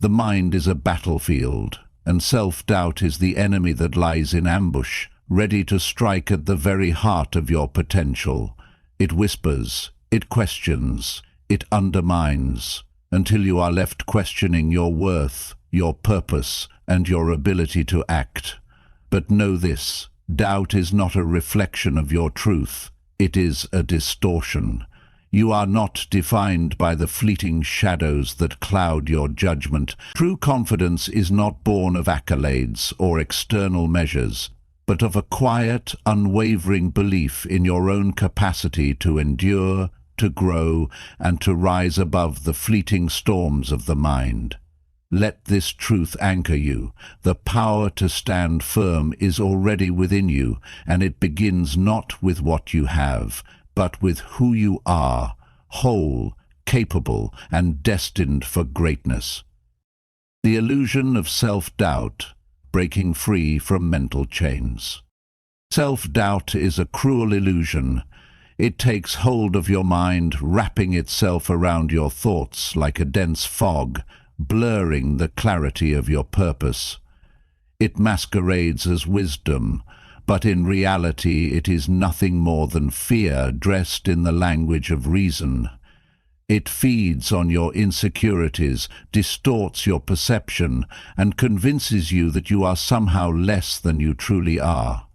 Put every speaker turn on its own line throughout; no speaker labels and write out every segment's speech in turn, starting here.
The mind is a battlefield, and self-doubt is the enemy that lies in ambush, ready to strike at the very heart of your potential. It whispers, it questions, it undermines, until you are left questioning your worth, your purpose, and your ability to act. But know this, doubt is not a reflection of your truth. It is a distortion. You are not defined by the fleeting shadows that cloud your judgment. True confidence is not born of accolades or external measures, but of a quiet, unwavering belief in your own capacity to endure, to grow, and to rise above the fleeting storms of the mind. Let this truth anchor you. The power to stand firm is already within you, and it begins not with what you have, but with who you are, whole, capable, and destined for greatness. The illusion of self-doubt, breaking free from mental chains. Self-doubt is a cruel illusion. It takes hold of your mind, wrapping itself around your thoughts like a dense fog, blurring the clarity of your purpose. It masquerades as wisdom, but in reality it is nothing more than fear dressed in the language of reason. It feeds on your insecurities, distorts your perception, and convinces you that you are somehow less than you truly are.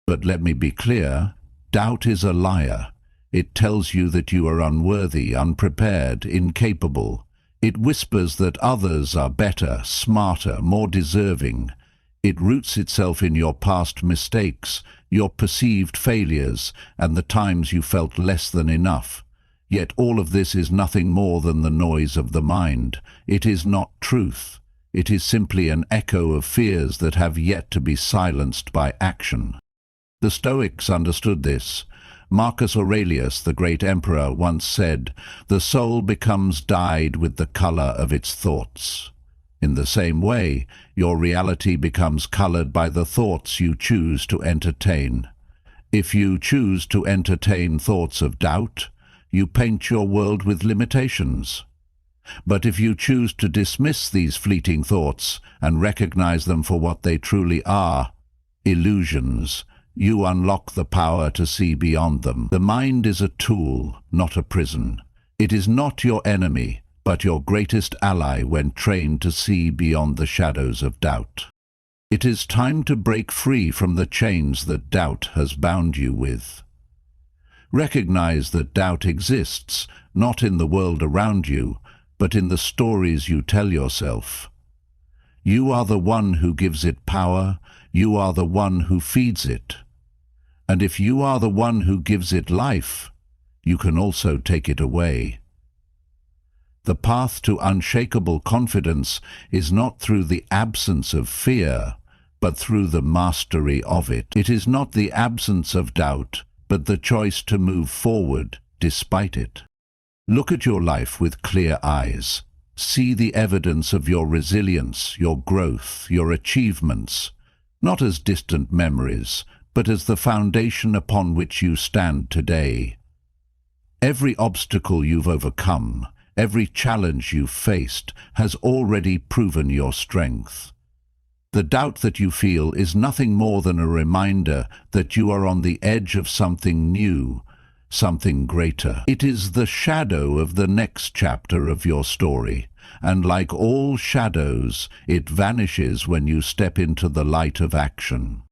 But let me be clear, doubt is a liar. It tells you that you are unworthy, unprepared, incapable. It whispers that others are better, smarter, more deserving. It roots itself in your past mistakes, your perceived failures, and the times you felt less than enough. Yet all of this is nothing more than the noise of the mind. It is not truth. It is simply an echo of fears that have yet to be silenced by action. The Stoics understood this. Marcus Aurelius, the great emperor, once said, "The soul becomes dyed with the color of its thoughts." In the same way, your reality becomes colored by the thoughts you choose to entertain. If you choose to entertain thoughts of doubt, you paint your world with limitations. But if you choose to dismiss these fleeting thoughts and recognize them for what they truly are, illusions, you unlock the power to see beyond them. The mind is a tool, not a prison. It is not your enemy, but your greatest ally when trained to see beyond the shadows of doubt. It is time to break free from the chains that doubt has bound you with. Recognize that doubt exists, not in the world around you, but in the stories you tell yourself. You are the one who gives it power, you are the one who feeds it. And if you are the one who gives it life, you can also take it away. The path to unshakable confidence is not through the absence of fear, but through the mastery of it. It is not the absence of doubt, but the choice to move forward despite it. Look at your life with clear eyes. See the evidence of your resilience, your growth, your achievements, not as distant memories, but as the foundation upon which you stand today. Every obstacle you've overcome, every challenge you've faced, has already proven your strength. The doubt that you feel is nothing more than a reminder that you are on the edge of something new, something greater. It is the shadow of the next chapter of your story, and like all shadows, it vanishes when you step into the light of action.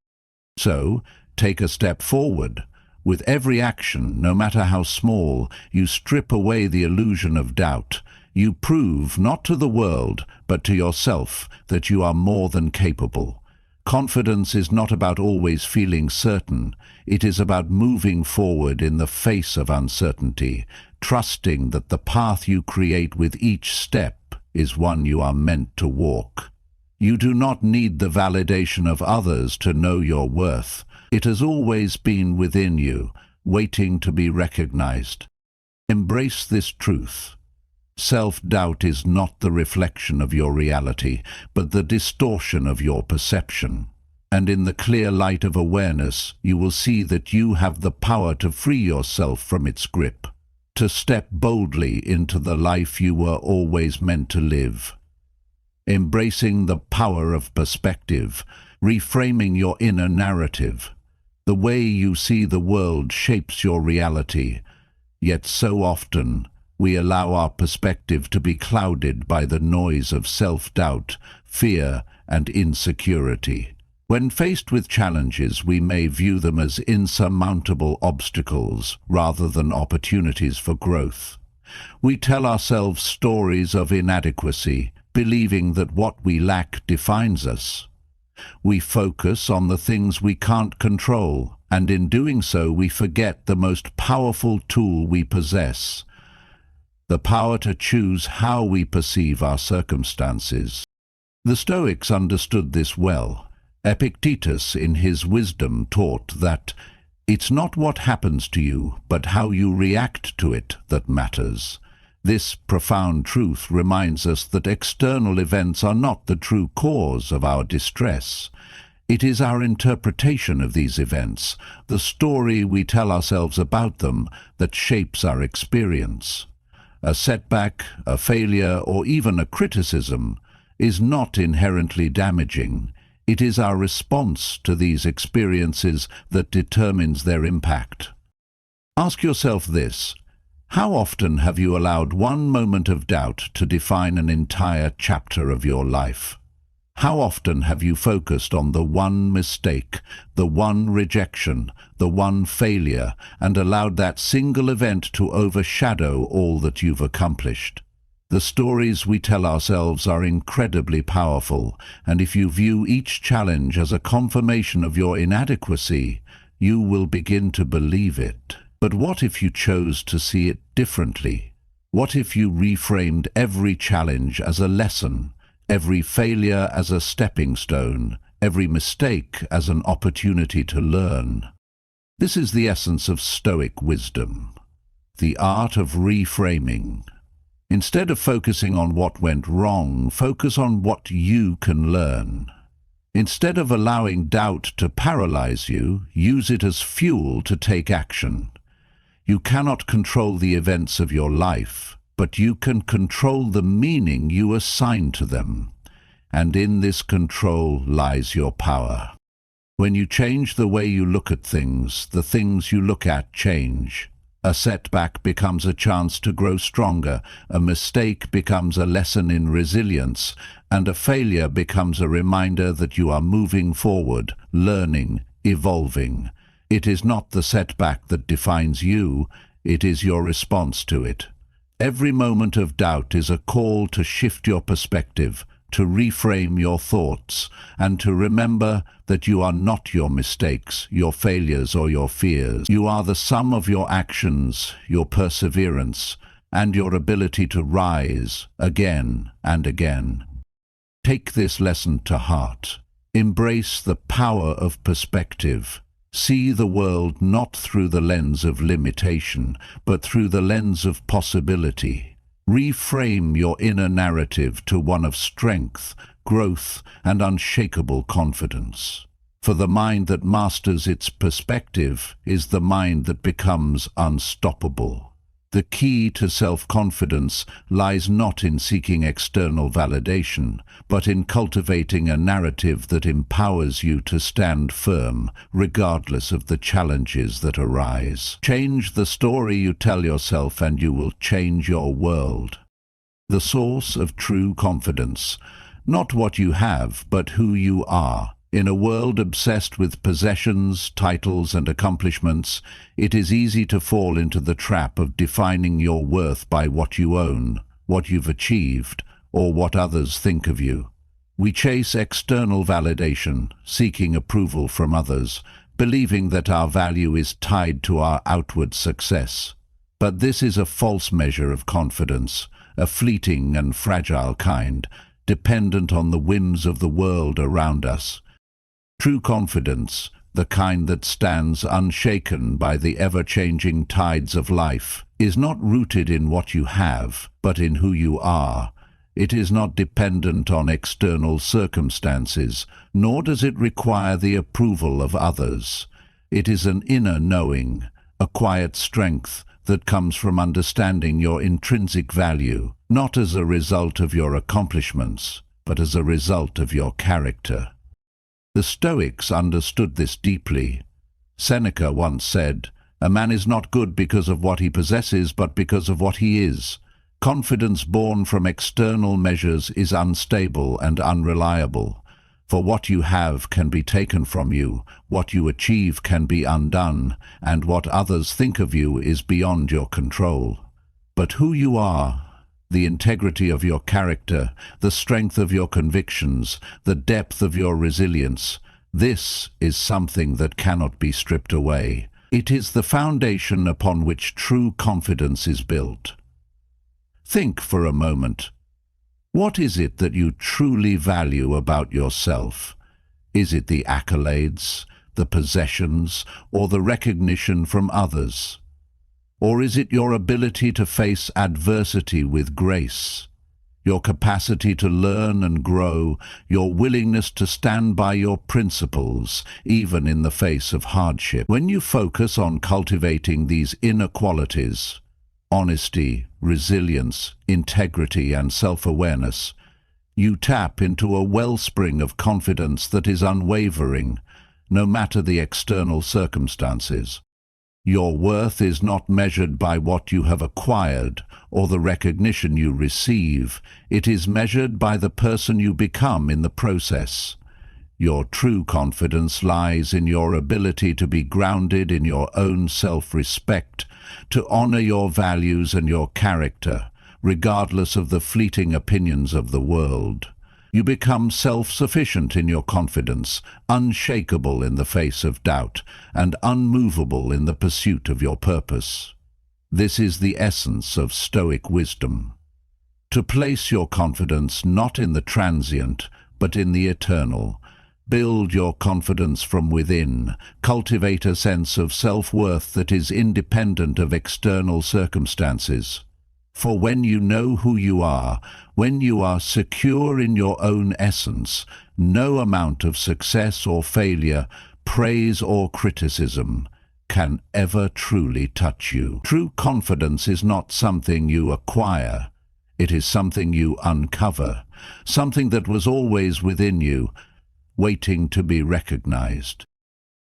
So, take a step forward. With every action, no matter how small, you strip away the illusion of doubt. You prove, not to the world, but to yourself, that you are more than capable. Confidence is not about always feeling certain. It is about moving forward in the face of uncertainty, trusting that the path you create with each step is one you are meant to walk. You do not need the validation of others to know your worth. It has always been within you, waiting to be recognized. Embrace this truth. Self-doubt is not the reflection of your reality, but the distortion of your perception. And in the clear light of awareness, you will see that you have the power to free yourself from its grip, to step boldly into the life you were always meant to live. embracing the power of perspective, reframing your inner narrative. The way you see the world shapes your reality, yet so often we allow our perspective to be clouded by the noise of self-doubt, fear, and insecurity. When faced with challenges, we may view them as insurmountable obstacles rather than opportunities for growth. We tell ourselves stories of inadequacy, believing that what we lack defines us. We focus on the things we can't control, and in doing so we forget the most powerful tool we possess: the power to choose how we perceive our circumstances. The Stoics understood this well. Epictetus, in his wisdom, taught that it's not what happens to you, but how you react to it that matters. This profound truth reminds us that external events are not the true cause of our distress. It is our interpretation of these events, the story we tell ourselves about them, that shapes our experience. A setback, a failure, or even a criticism is not inherently damaging. It is our response to these experiences that determines their impact. Ask yourself this: how often have you allowed one moment of doubt to define an entire chapter of your life? How often have you focused on the one mistake, the one rejection, the one failure, and allowed that single event to overshadow all that you've accomplished? The stories we tell ourselves are incredibly powerful, and if you view each challenge as a confirmation of your inadequacy, you will begin to believe it. But what if you chose to see it differently? What if you reframed every challenge as a lesson, every failure as a stepping stone, every mistake as an opportunity to learn? This is the essence of Stoic wisdom, the art of reframing. Instead of focusing on what went wrong, focus on what you can learn. Instead of allowing doubt to paralyze you, use it as fuel to take action. You cannot control the events of your life, but you can control the meaning you assign to them. And in this control lies your power. When you change the way you look at things, the things you look at change. A setback becomes a chance to grow stronger, a mistake becomes a lesson in resilience, and a failure becomes a reminder that you are moving forward, learning, evolving. It is not the setback that defines you, it is your response to it. Every moment of doubt is a call to shift your perspective, to reframe your thoughts, and to remember that you are not your mistakes, your failures, or your fears. You are the sum of your actions, your perseverance, and your ability to rise again and again. Take this lesson to heart. Embrace the power of perspective. See the world not through the lens of limitation, but through the lens of possibility. Reframe your inner narrative to one of strength, growth, and unshakable confidence. For the mind that masters its perspective is the mind that becomes unstoppable. The key to self-confidence lies not in seeking external validation, but in cultivating a narrative that empowers you to stand firm, regardless of the challenges that arise. Change the story you tell yourself and you will change your world. The source of true confidence, not what you have, but who you are. In a world obsessed with possessions, titles, and accomplishments, it is easy to fall into the trap of defining your worth by what you own, what you've achieved, or what others think of you. We chase external validation, seeking approval from others, believing that our value is tied to our outward success. But this is a false measure of confidence, a fleeting and fragile kind, dependent on the whims of the world around us. True confidence, the kind that stands unshaken by the ever-changing tides of life, is not rooted in what you have, but in who you are. It is not dependent on external circumstances, nor does it require the approval of others. It is an inner knowing, a quiet strength that comes from understanding your intrinsic value, not as a result of your accomplishments, but as a result of your character. The Stoics understood this deeply. Seneca once said, "A man is not good because of what he possesses, but because of what he is. Confidence born from external measures is unstable and unreliable. For what you have can be taken from you, what you achieve can be undone, and what others think of you is beyond your control. But who you are, the integrity of your character, the strength of your convictions, the depth of your resilience, this is something that cannot be stripped away. It is the foundation upon which true confidence is built." Think for a moment. What is it that you truly value about yourself? Is it the accolades, the possessions, or the recognition from others? Or is it your ability to face adversity with grace? Your capacity to learn and grow, your willingness to stand by your principles, even in the face of hardship? When you focus on cultivating these inner qualities, honesty, resilience, integrity, and self-awareness, you tap into a wellspring of confidence that is unwavering, no matter the external circumstances. Your worth is not measured by what you have acquired or the recognition you receive. It is measured by the person you become in the process. Your true confidence lies in your ability to be grounded in your own self-respect, to honor your values and your character, regardless of the fleeting opinions of the world. You become self-sufficient in your confidence, unshakable in the face of doubt, and unmovable in the pursuit of your purpose. This is the essence of Stoic wisdom. To place your confidence not in the transient, but in the eternal. Build your confidence from within. Cultivate a sense of self-worth that is independent of external circumstances. For when you know who you are, when you are secure in your own essence, no amount of success or failure, praise or criticism can ever truly touch you. True confidence is not something you acquire. It is something you uncover, something that was always within you, waiting to be recognized.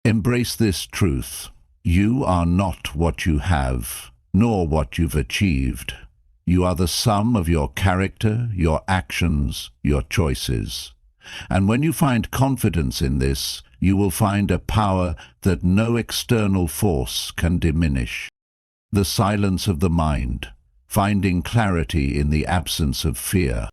Embrace this truth. You are not what you have, nor what you've achieved. You are the sum of your character, your actions, your choices. And when you find confidence in this, you will find a power that no external force can diminish. The silence of the mind, finding clarity in the absence of fear.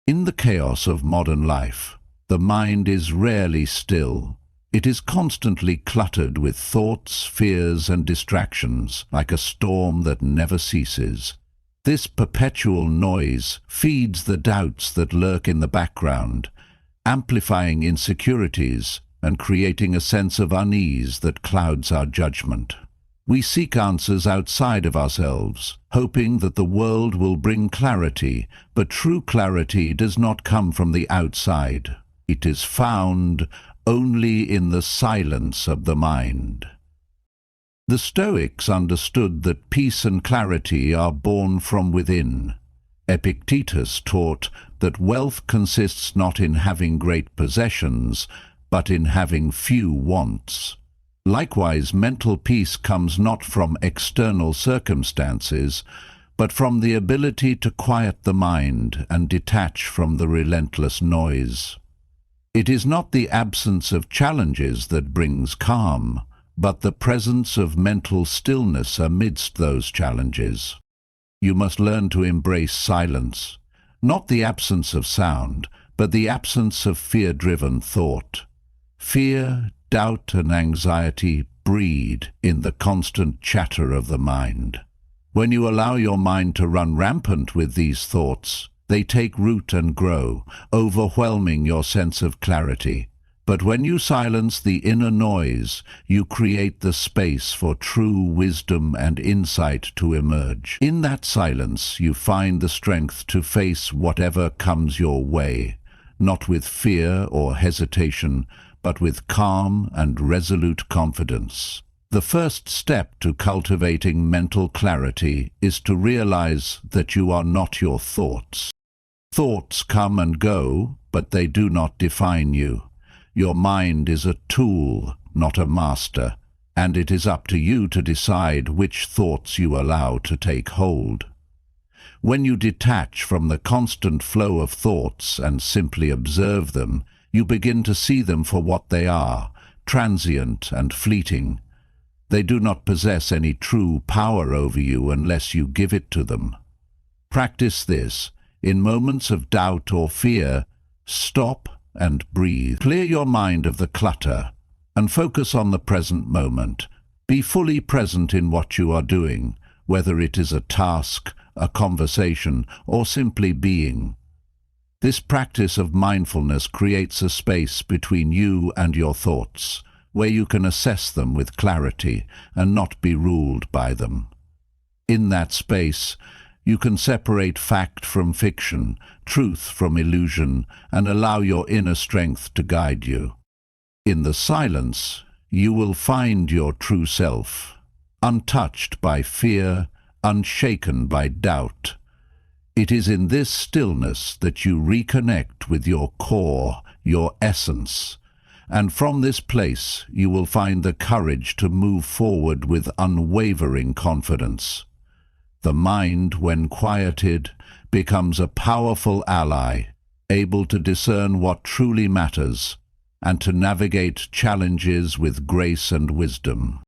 In the chaos of modern life, the mind is rarely still. It is constantly cluttered with thoughts, fears, and distractions, like a storm that never ceases. This perpetual noise feeds the doubts that lurk in the background, amplifying insecurities and creating a sense of unease that clouds our judgment. We seek answers outside of ourselves, hoping that the world will bring clarity, but true clarity does not come from the outside. It is found only in the silence of the mind. The Stoics understood that peace and clarity are born from within. Epictetus taught that wealth consists not in having great possessions, but in having few wants. Likewise, mental peace comes not from external circumstances, but from the ability to quiet the mind and detach from the relentless noise. It is not the absence of challenges that brings calm, but the presence of mental stillness amidst those challenges. You must learn to embrace silence, not the absence of sound, but the absence of fear-driven thought. Fear, doubt, and anxiety breed in the constant chatter of the mind. When you allow your mind to run rampant with these thoughts, they take root and grow, overwhelming your sense of clarity. But when you silence the inner noise, you create the space for true wisdom and insight to emerge. In that silence, you find the strength to face whatever comes your way, not with fear or hesitation, but with calm and resolute confidence. The first step to cultivating mental clarity is to realize that you are not your thoughts. Thoughts come and go, but they do not define you. Your mind is a tool, not a master, and it is up to you to decide which thoughts you allow to take hold. When you detach from the constant flow of thoughts and simply observe them, you begin to see them for what they are, transient and fleeting. They do not possess any true power over you unless you give it to them. Practice this. In moments of doubt or fear, stop and breathe. Clear your mind of the clutter and focus on the present moment. Be fully present in what you are doing, whether it is a task, a conversation, or simply being. This practice of mindfulness creates a space between you and your thoughts, where you can assess them with clarity and not be ruled by them. In that space, you can separate fact from fiction, truth from illusion, and allow your inner strength to guide you. In the silence, you will find your true self, untouched by fear, unshaken by doubt. It is in this stillness that you reconnect with your core, your essence, and from this place you will find the courage to move forward with unwavering confidence. The mind, when quieted, becomes a powerful ally, able to discern what truly matters and to navigate challenges with grace and wisdom.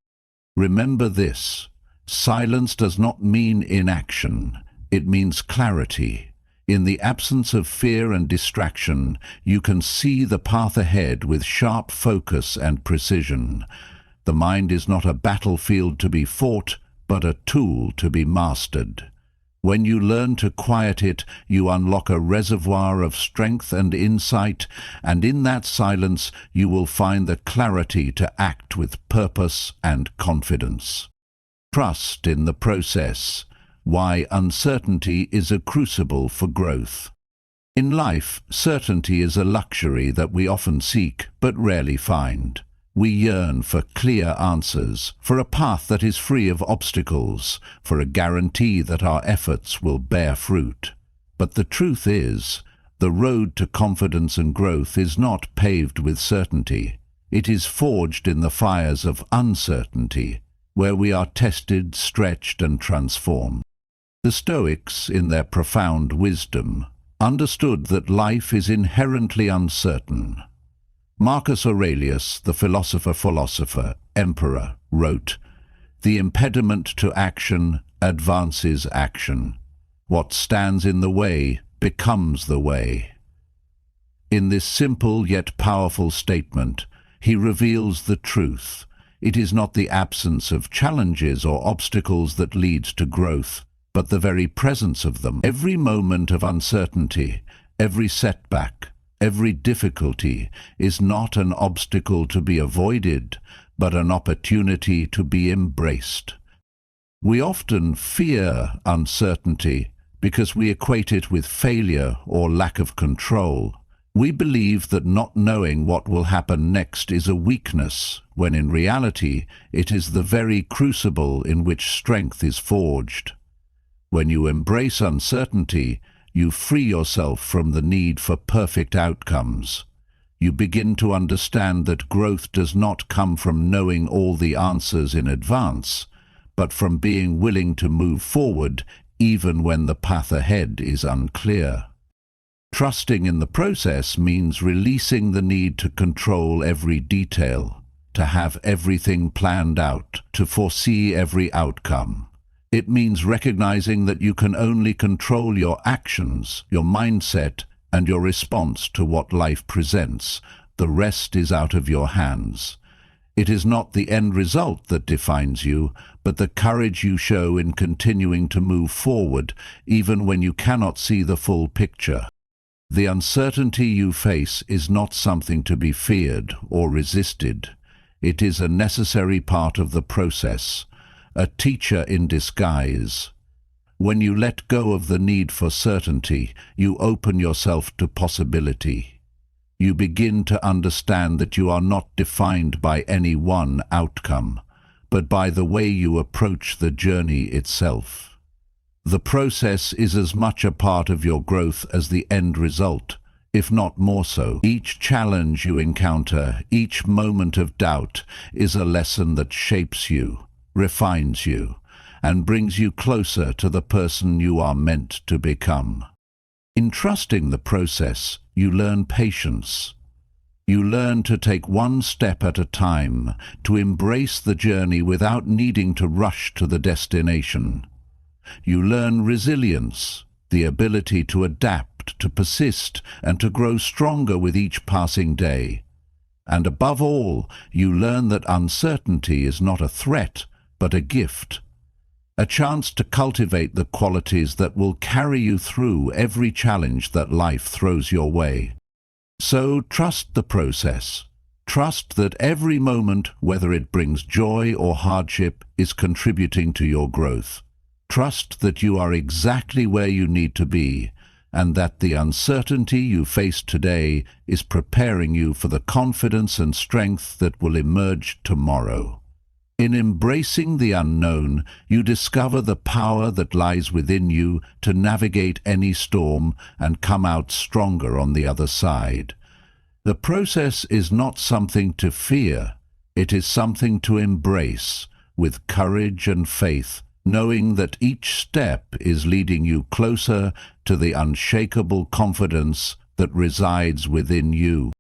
Remember this: silence does not mean inaction, it means clarity. In the absence of fear and distraction, you can see the path ahead with sharp focus and precision. The mind is not a battlefield to be fought, but a tool to be mastered. When you learn to quiet it, you unlock a reservoir of strength and insight, and in that silence you will find the clarity to act with purpose and confidence. Trust in the process. Why uncertainty is a crucible for growth. In life, certainty is a luxury that we often seek but rarely find. We yearn for clear answers, for a path that is free of obstacles, for a guarantee that our efforts will bear fruit. But the truth is, the road to confidence and growth is not paved with certainty. It is forged in the fires of uncertainty, where we are tested, stretched, and transformed. The Stoics, in their profound wisdom, understood that life is inherently uncertain. Marcus Aurelius, the philosopher, emperor, wrote, "The impediment to action advances action. What stands in the way becomes the way." In this simple yet powerful statement, he reveals the truth. It is not the absence of challenges or obstacles that leads to growth, but the very presence of them. Every moment of uncertainty, every setback, every difficulty is not an obstacle to be avoided, but an opportunity to be embraced. We often fear uncertainty because we equate it with failure or lack of control. We believe that not knowing what will happen next is a weakness, when in reality it is the very crucible in which strength is forged. When you embrace uncertainty, you free yourself from the need for perfect outcomes. You begin to understand that growth does not come from knowing all the answers in advance, but from being willing to move forward even when the path ahead is unclear. Trusting in the process means releasing the need to control every detail, to have everything planned out, to foresee every outcome. It means recognizing that you can only control your actions, your mindset, and your response to what life presents. The rest is out of your hands. It is not the end result that defines you, but the courage you show in continuing to move forward, even when you cannot see the full picture. The uncertainty you face is not something to be feared or resisted. It is a necessary part of the process, a teacher in disguise. When you let go of the need for certainty, you open yourself to possibility. You begin to understand that you are not defined by any one outcome, but by the way you approach the journey itself. The process is as much a part of your growth as the end result. if not more so. Each challenge you encounter, each moment of doubt, is a lesson that shapes you, refines you, and brings you closer to the person you are meant to become. In trusting the process, you learn patience. You learn to take one step at a time, to embrace the journey without needing to rush to the destination. You learn resilience, the ability to adapt, to persist, and to grow stronger with each passing day. And above all, you learn that uncertainty is not a threat, but a gift. A chance to cultivate the qualities that will carry you through every challenge that life throws your way. So trust the process. Trust that every moment, whether it brings joy or hardship, is contributing to your growth. Trust that you are exactly where you need to be, and that the uncertainty you face today is preparing you for the confidence and strength that will emerge tomorrow. In embracing the unknown, you discover the power that lies within you to navigate any storm and come out stronger on the other side. The process is not something to fear, it is something to embrace with courage and faith, knowing that each step is leading you closer to the unshakable confidence that resides within you.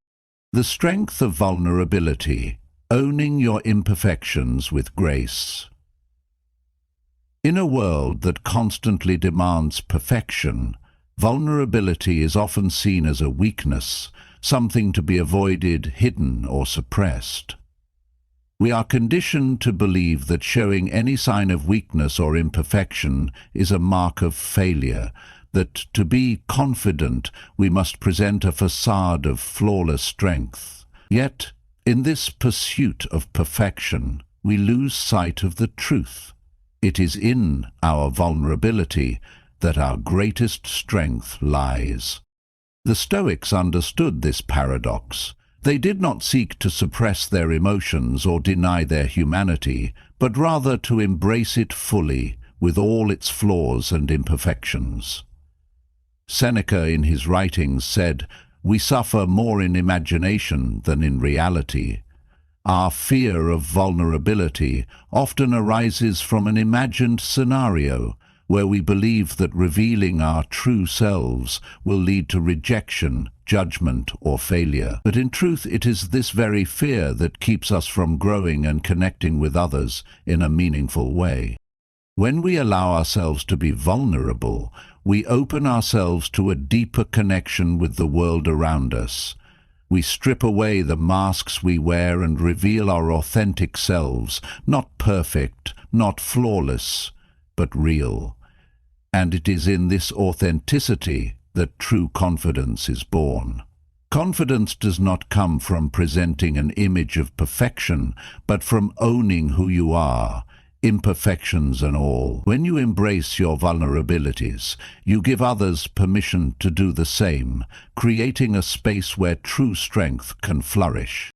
The strength of vulnerability. Owning your imperfections with grace. In a world that constantly demands perfection, vulnerability is often seen as a weakness, something to be avoided, hidden, or suppressed. We are conditioned to believe that showing any sign of weakness or imperfection is a mark of failure, that to be confident we must present a facade of flawless strength. Yet, in this pursuit of perfection, we lose sight of the truth. It is in our vulnerability that our greatest strength lies. The Stoics understood this paradox. They did not seek to suppress their emotions or deny their humanity, but rather to embrace it fully, with all its flaws and imperfections. Seneca, in his writings, said, "We suffer more in imagination than in reality." Our fear of vulnerability often arises from an imagined scenario where we believe that revealing our true selves will lead to rejection, judgment, or failure. But in truth, it is this very fear that keeps us from growing and connecting with others in a meaningful way. When we allow ourselves to be vulnerable, we open ourselves to a deeper connection with the world around us. We strip away the masks we wear and reveal our authentic selves, not perfect, not flawless, but real. And it is in this authenticity that true confidence is born. Confidence does not come from presenting an image of perfection, but from owning who you are, imperfections and all. When you embrace your vulnerabilities, you give others permission to do the same, creating a space where true strength can flourish.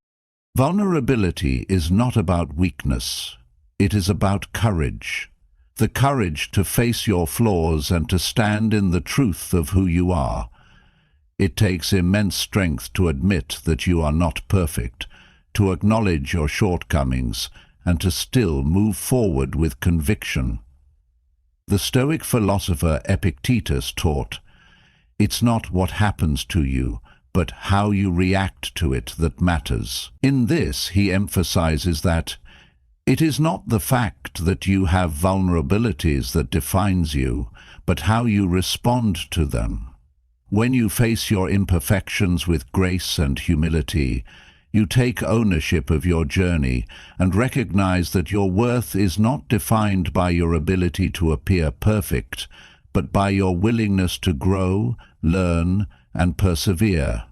Vulnerability is not about weakness. It is about courage. The courage to face your flaws and to stand in the truth of who you are. It takes immense strength to admit that you are not perfect, to acknowledge your shortcomings, and to still move forward with conviction. The Stoic philosopher Epictetus taught, "It's not what happens to you, but how you react to it that matters." In this, he emphasizes that it is not the fact that you have vulnerabilities that defines you, but how you respond to them. When you face your imperfections with grace and humility, you take ownership of your journey and recognize that your worth is not defined by your ability to appear perfect, but by your willingness to grow, learn, and persevere.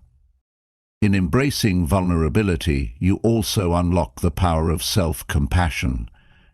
In embracing vulnerability, you also unlock the power of self-compassion.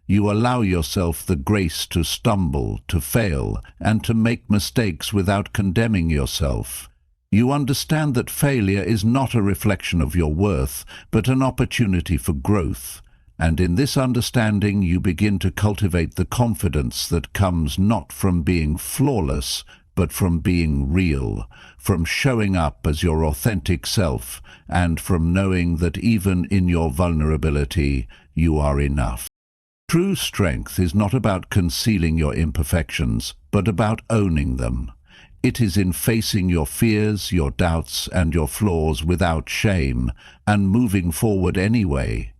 You allow yourself the grace to stumble, to fail, and to make mistakes without condemning yourself. You understand that failure is not a reflection of your worth, but an opportunity for growth. And in this understanding, you begin to cultivate the confidence that comes not from being flawless, but from being real, from showing up as your authentic self, and from knowing that even in your vulnerability, you are enough. True strength is not about concealing your imperfections, but about owning them. It is in facing your fears, your doubts, and your flaws without shame, and moving forward anyway.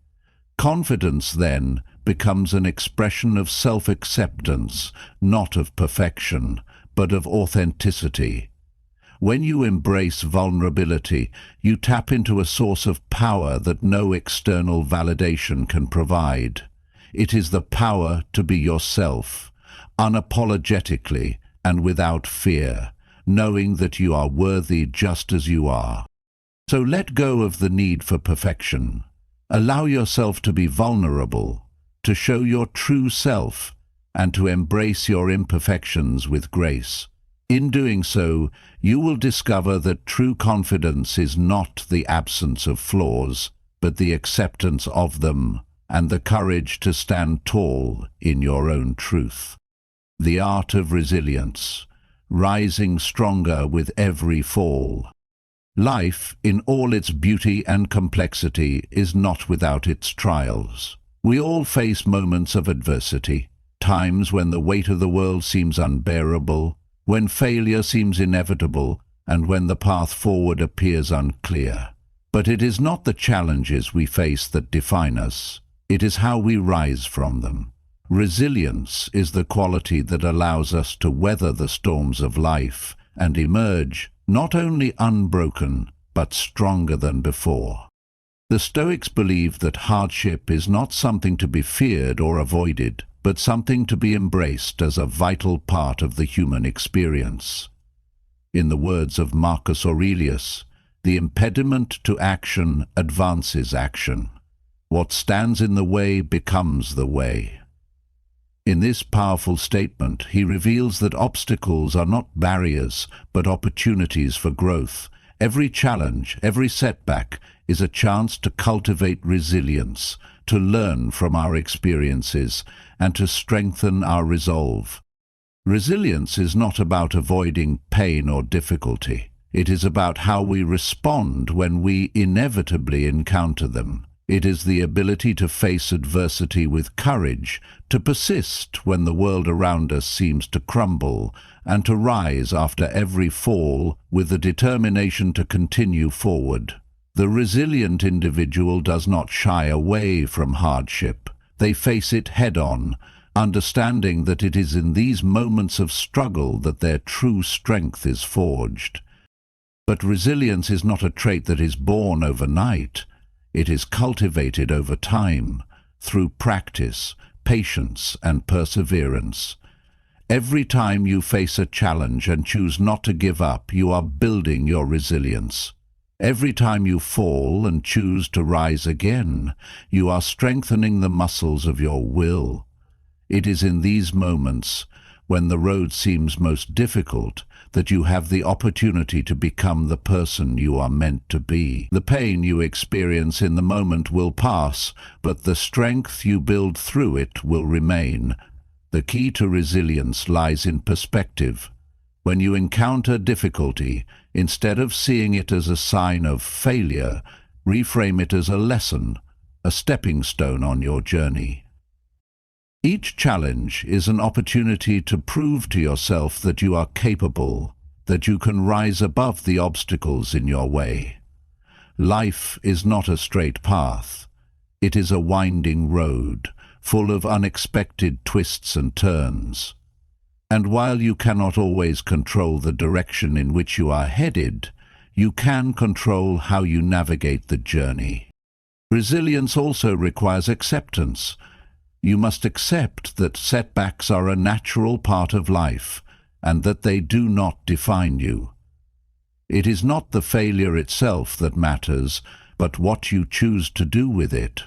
Confidence, then, becomes an expression of self-acceptance, not of perfection, but of authenticity. When you embrace vulnerability, you tap into a source of power that no external validation can provide. It is the power to be yourself, unapologetically and without fear, knowing that you are worthy just as you are. So let go of the need for perfection. Allow yourself to be vulnerable, to show your true self, and to embrace your imperfections with grace. In doing so, you will discover that true confidence is not the absence of flaws, but the acceptance of them, and the courage to stand tall in your own truth. The art of resilience, rising stronger with every fall. Life, in all its beauty and complexity, is not without its trials. We all face moments of adversity, times when the weight of the world seems unbearable, when failure seems inevitable, and when the path forward appears unclear. But it is not the challenges we face that define us. It is how we rise from them. Resilience is the quality that allows us to weather the storms of life and emerge not only unbroken, but stronger than before. The Stoics believed that hardship is not something to be feared or avoided, but something to be embraced as a vital part of the human experience. In the words of Marcus Aurelius, the impediment to action advances action. What stands in the way becomes the way. In this powerful statement, he reveals that obstacles are not barriers, but opportunities for growth. Every challenge, every setback, is a chance to cultivate resilience, to learn from our experiences, and to strengthen our resolve. Resilience is not about avoiding pain or difficulty. It is about how we respond when we inevitably encounter them. It is the ability to face adversity with courage, to persist when the world around us seems to crumble, and to rise after every fall with the determination to continue forward. The resilient individual does not shy away from hardship. They face it head-on, understanding that it is in these moments of struggle that their true strength is forged. But resilience is not a trait that is born overnight. It is cultivated over time, through practice, patience, and perseverance. Every time you face a challenge and choose not to give up, you are building your resilience. Every time you fall and choose to rise again, you are strengthening the muscles of your will. It is in these moments, when the road seems most difficult, that you have the opportunity to become the person you are meant to be. The pain you experience in the moment will pass, but the strength you build through it will remain. The key to resilience lies in perspective. When you encounter difficulty, instead of seeing it as a sign of failure, reframe it as a lesson, a stepping stone on your journey. Each challenge is an opportunity to prove to yourself that you are capable, that you can rise above the obstacles in your way. Life is not a straight path. It is a winding road, full of unexpected twists and turns. And while you cannot always control the direction in which you are headed, you can control how you navigate the journey. Resilience also requires acceptance. You must accept that setbacks are a natural part of life, and that they do not define you. It is not the failure itself that matters, but what you choose to do with it.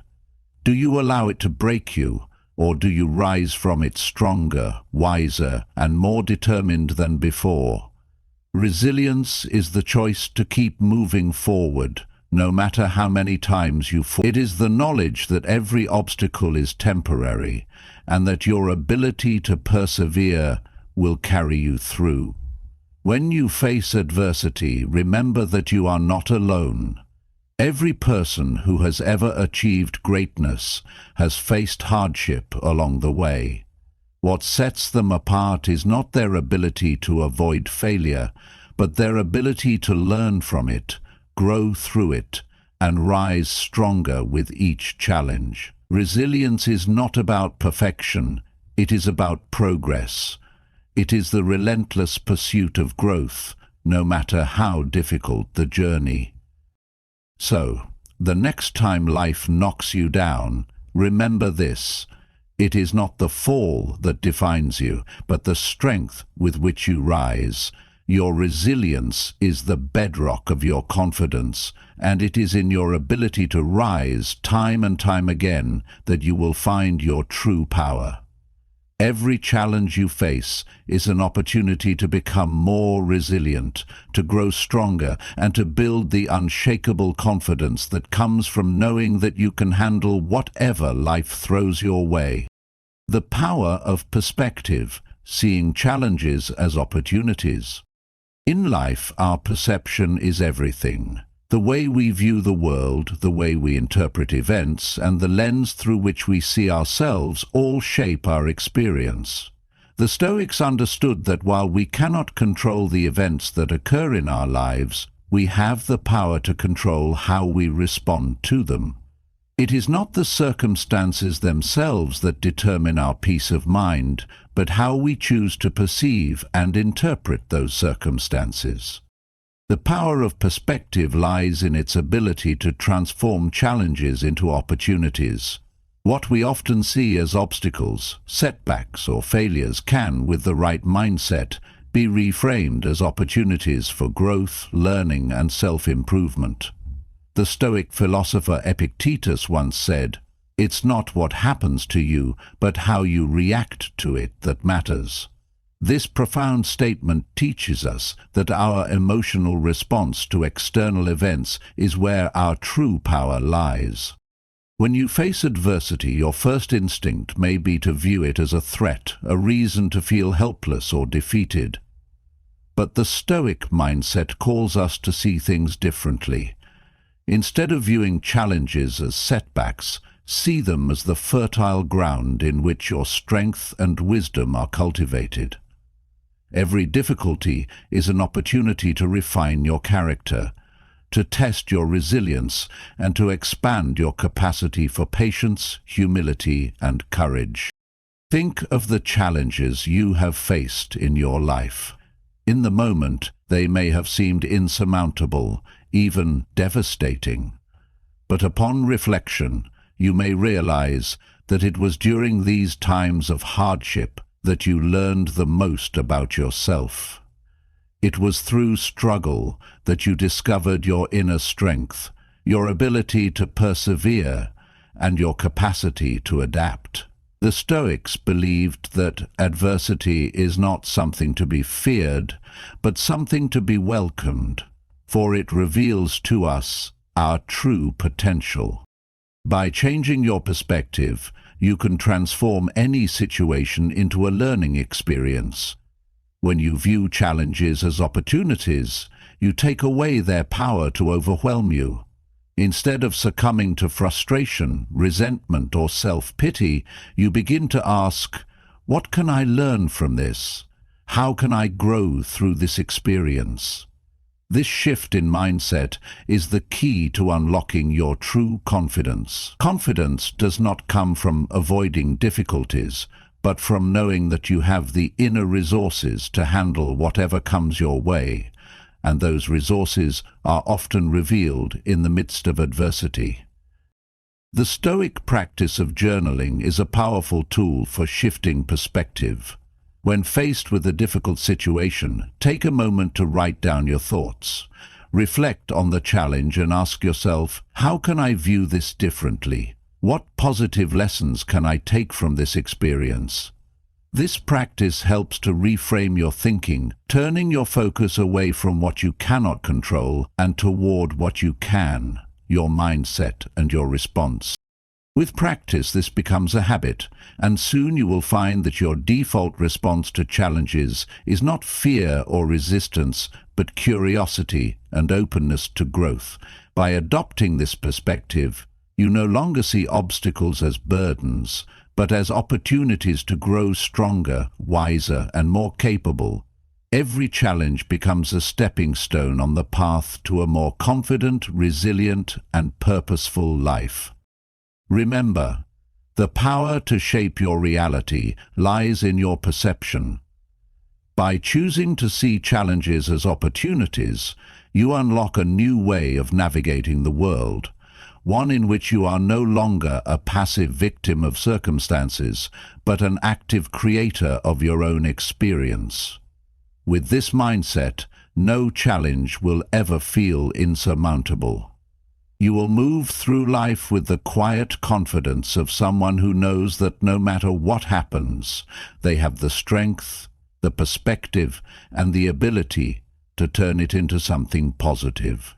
Do you allow it to break you, or do you rise from it stronger, wiser, and more determined than before? Resilience is the choice to keep moving forward, no matter how many times you fall. It is the knowledge that every obstacle is temporary, and that your ability to persevere will carry you through. When you face adversity, remember that you are not alone. Every person who has ever achieved greatness has faced hardship along the way. What sets them apart is not their ability to avoid failure, but their ability to learn from it, grow through it, and rise stronger with each challenge. Resilience is not about perfection, it is about progress. It is the relentless pursuit of growth, no matter how difficult the journey. So, the next time life knocks you down, remember this: it is not the fall that defines you, but the strength with which you rise. Your resilience is the bedrock of your confidence, and it is in your ability to rise time and time again that you will find your true power. Every challenge you face is an opportunity to become more resilient, to grow stronger, and to build the unshakable confidence that comes from knowing that you can handle whatever life throws your way. The power of perspective, seeing challenges as opportunities. In life, our perception is everything. The way we view the world, the way we interpret events, and the lens through which we see ourselves all shape our experience. The Stoics understood that while we cannot control the events that occur in our lives, we have the power to control how we respond to them. It is not the circumstances themselves that determine our peace of mind, but how we choose to perceive and interpret those circumstances. The power of perspective lies in its ability to transform challenges into opportunities. What we often see as obstacles, setbacks, or failures can, with the right mindset, be reframed as opportunities for growth, learning, and self-improvement. The Stoic philosopher Epictetus once said, "It's not what happens to you, but how you react to it that matters." This profound statement teaches us that our emotional response to external events is where our true power lies. When you face adversity, your first instinct may be to view it as a threat, a reason to feel helpless or defeated. But the Stoic mindset calls us to see things differently. Instead of viewing challenges as setbacks, see them as the fertile ground in which your strength and wisdom are cultivated. Every difficulty is an opportunity to refine your character, to test your resilience, and to expand your capacity for patience, humility, and courage. Think of the challenges you have faced in your life. In the moment, they may have seemed insurmountable, even devastating. But upon reflection, you may realize that it was during these times of hardship that you learned the most about yourself. It was through struggle that you discovered your inner strength, your ability to persevere, and your capacity to adapt. The Stoics believed that adversity is not something to be feared, but something to be welcomed, for it reveals to us our true potential. By changing your perspective, you can transform any situation into a learning experience. When you view challenges as opportunities, you take away their power to overwhelm you. Instead of succumbing to frustration, resentment, or self-pity, you begin to ask, "What can I learn from this? How can I grow through this experience?" This shift in mindset is the key to unlocking your true confidence. Confidence does not come from avoiding difficulties, but from knowing that you have the inner resources to handle whatever comes your way, and those resources are often revealed in the midst of adversity. The Stoic practice of journaling is a powerful tool for shifting perspective. When faced with a difficult situation, take a moment to write down your thoughts. Reflect on the challenge and ask yourself, how can I view this differently? What positive lessons can I take from this experience? This practice helps to reframe your thinking, turning your focus away from what you cannot control and toward what you can, your mindset and your response. With practice, this becomes a habit, and soon you will find that your default response to challenges is not fear or resistance, but curiosity and openness to growth. By adopting this perspective, you no longer see obstacles as burdens, but as opportunities to grow stronger, wiser, and more capable. Every challenge becomes a stepping stone on the path to a more confident, resilient, and purposeful life. Remember, the power to shape your reality lies in your perception. By choosing to see challenges as opportunities, you unlock a new way of navigating the world, one in which you are no longer a passive victim of circumstances, but an active creator of your own experience. With this mindset, no challenge will ever feel insurmountable. You will move through life with the quiet confidence of someone who knows that no matter what happens, they have the strength, the perspective, and the ability to turn it into something positive.